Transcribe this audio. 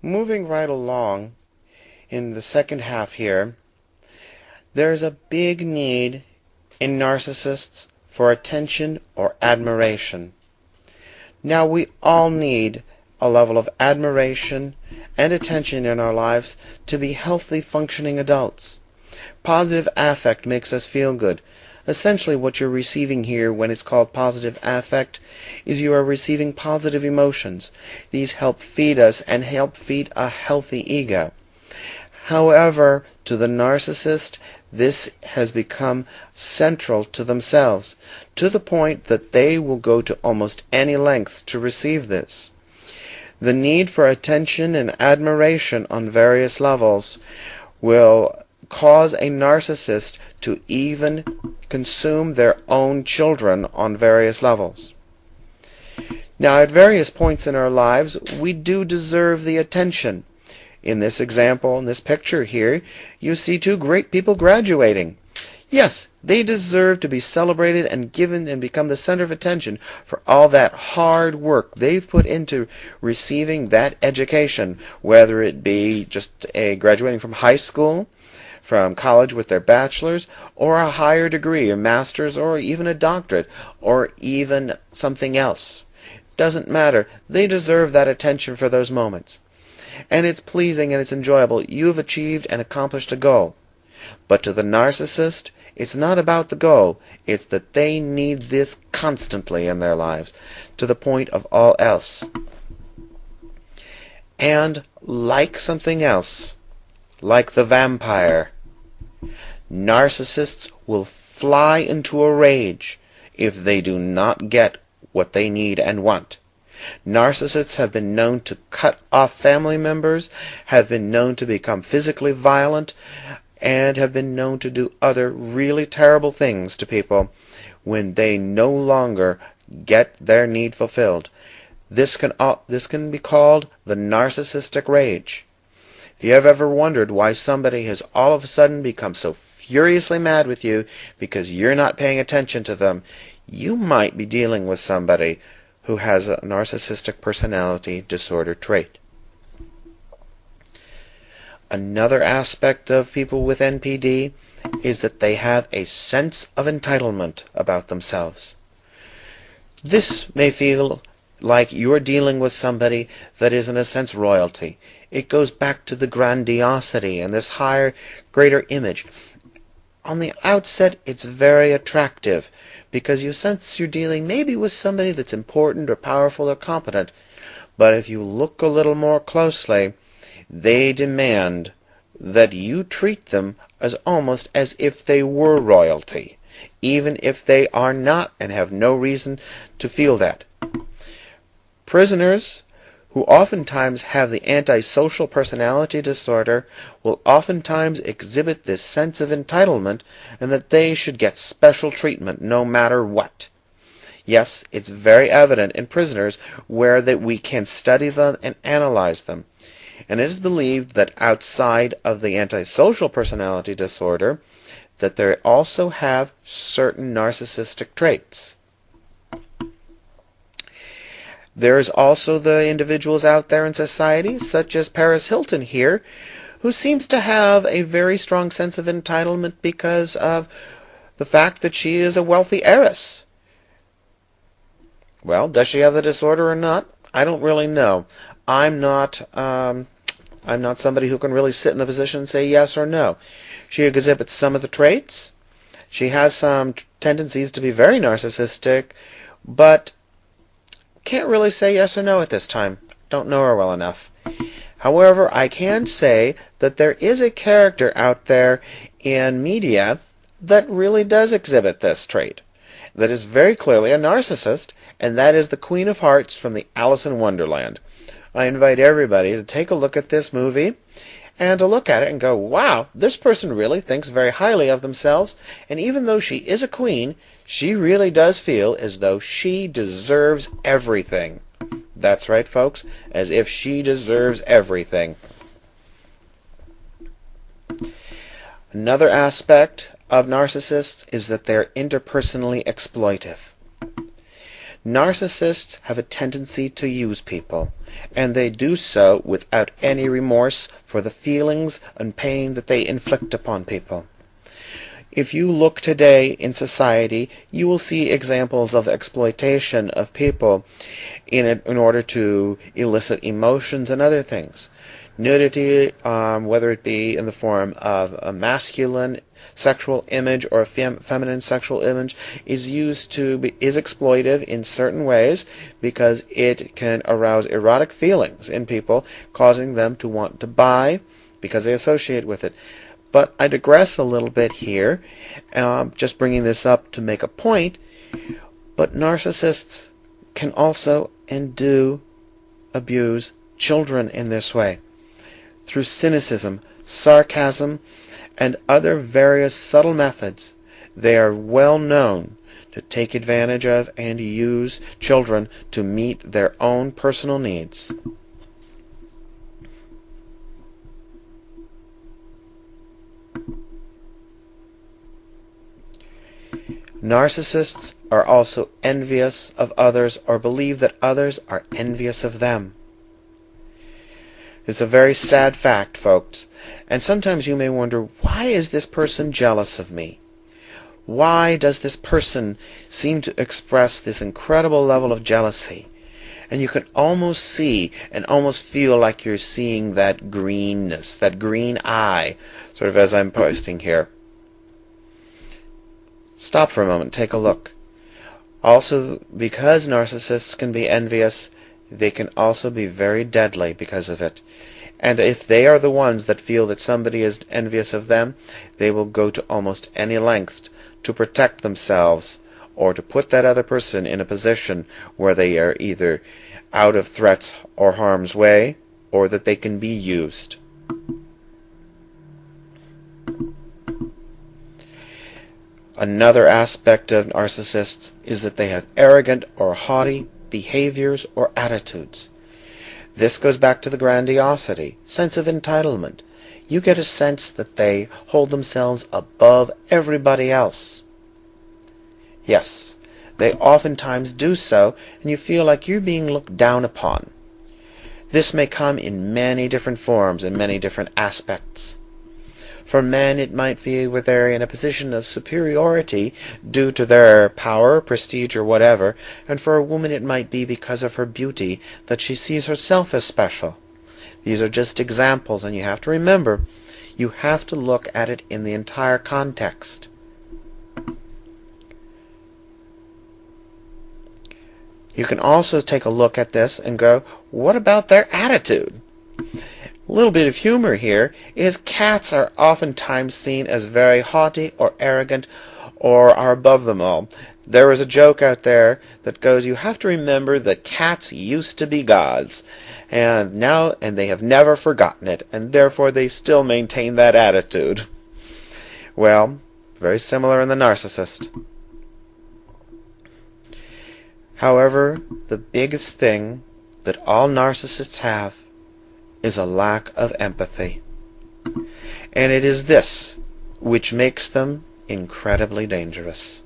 Moving right along in the second half here, there's a big need in narcissists for attention or admiration. Now, we all need a level of admiration and attention in our lives to be healthy, functioning adults. Positive affect makes us feel good. Essentially, what you're receiving here when it's called positive affect is you are receiving positive emotions. These help feed us and help feed a healthy ego. However, to the narcissist, this has become central to themselves, to the point that they will go to almost any lengths to receive this. The need for attention and admiration on various levels will cause a narcissist to even consume their own children on various levels. Now, at various points in our lives, we do deserve the attention. In this example, in this picture here, you see two great people graduating. Yes, they deserve to be celebrated and given and become the center of attention for all that hard work they've put into receiving that education, whether it be just a graduating from high school, from college with their bachelor's, or a higher degree, a master's, or even a doctorate, or even something else. Doesn't matter. They deserve that attention for those moments. And it's pleasing and it's enjoyable. You've achieved and accomplished a goal. But to the narcissist, it's not about the goal. It's that they need this constantly in their lives, to the point of all else. And like something else, like the vampire, narcissists will fly into a rage if they do not get what they need and want. Narcissists have been known to cut off family members, have been known to become physically violent, and have been known to do other really terrible things to people when they no longer get their need fulfilled. This can be called the narcissistic rage. If you have ever wondered why somebody has all of a sudden become so furiously mad with you because you're not paying attention to them, you might be dealing with somebody who has a narcissistic personality disorder trait. Another aspect of people with NPD is that they have a sense of entitlement about themselves. This may feel like you're dealing with somebody that is in a sense royalty. It goes back to the grandiosity and this higher, greater image. On the outset, it's very attractive because you sense you're dealing maybe with somebody that's important or powerful or competent. But if you look a little more closely, they demand that you treat them as almost as if they were royalty, even if they are not and have no reason to feel that. Prisoners who oftentimes have the antisocial personality disorder will oftentimes exhibit this sense of entitlement and that they should get special treatment no matter what. Yes, it's very evident in prisoners where that we can study them and analyze them. And it is believed that outside of the antisocial personality disorder, that they also have certain narcissistic traits. There's also the individuals out there in society, such as Paris Hilton here, who seems to have a very strong sense of entitlement because of the fact that she is a wealthy heiress. Well, does she have the disorder or not? I don't really know. I'm not somebody who can really sit in a position and say yes or no. She exhibits some of the traits. She has some tendencies to be very narcissistic, but can't really say yes or no at this time. Don't know her well enough. However, I can say that there is a character out there in media that really does exhibit this trait. That is very clearly a narcissist, and that is the Queen of Hearts from the Alice in Wonderland. I invite everybody to take a look at this movie and to look at it and go, wow, this person really thinks very highly of themselves, and even though she is a queen, she really does feel as though she deserves everything. That's right, folks, as if she deserves everything. Another aspect of narcissists is that they're interpersonally exploitive. Narcissists have a tendency to use people, and they do so without any remorse for the feelings and pain that they inflict upon people. If you look today in society, you will see examples of exploitation of people in order to elicit emotions and other things. Nudity, whether it be in the form of a masculine sexual image or a feminine sexual image, is exploitive in certain ways because it can arouse erotic feelings in people, causing them to want to buy because they associate with it. But I digress a little bit here, just bringing this up to make a point. But narcissists can also and do abuse children in this way, through cynicism, sarcasm, and other various subtle methods. They are well known to take advantage of and use children to meet their own personal needs. Narcissists are also envious of others or believe that others are envious of them. It's a very sad fact, folks, and sometimes you may wonder, why is this person jealous of me? Why does this person seem to express this incredible level of jealousy? And you can almost see and almost feel like you're seeing that greenness, that green eye, sort of as I'm posting here. Stop for a moment, take a look. Also, because narcissists can be envious, they can also be very deadly because of it. And if they are the ones that feel that somebody is envious of them, they will go to almost any length to protect themselves or to put that other person in a position where they are either out of threats or harm's way, or that they can be used. Another aspect of narcissists is that they have arrogant or haughty behaviors or attitudes. This goes back to the grandiosity, sense of entitlement. You get a sense that they hold themselves above everybody else. Yes, they oftentimes do so, and you feel like you're being looked down upon. This may come in many different forms and many different aspects. For men, it might be where they're in a position of superiority due to their power, prestige, or whatever, and for a woman it might be because of her beauty that she sees herself as special. These are just examples, and you have to remember, you have to look at it in the entire context. You can also take a look at this and go, what about their attitude? A little bit of humor here is cats are oftentimes seen as very haughty or arrogant or are above them all. There is a joke out there that goes, you have to remember that cats used to be gods, and they have never forgotten it, and therefore they still maintain that attitude. Well, very similar in the narcissist. However, the biggest thing that all narcissists have is a lack of empathy. And it is this which makes them incredibly dangerous.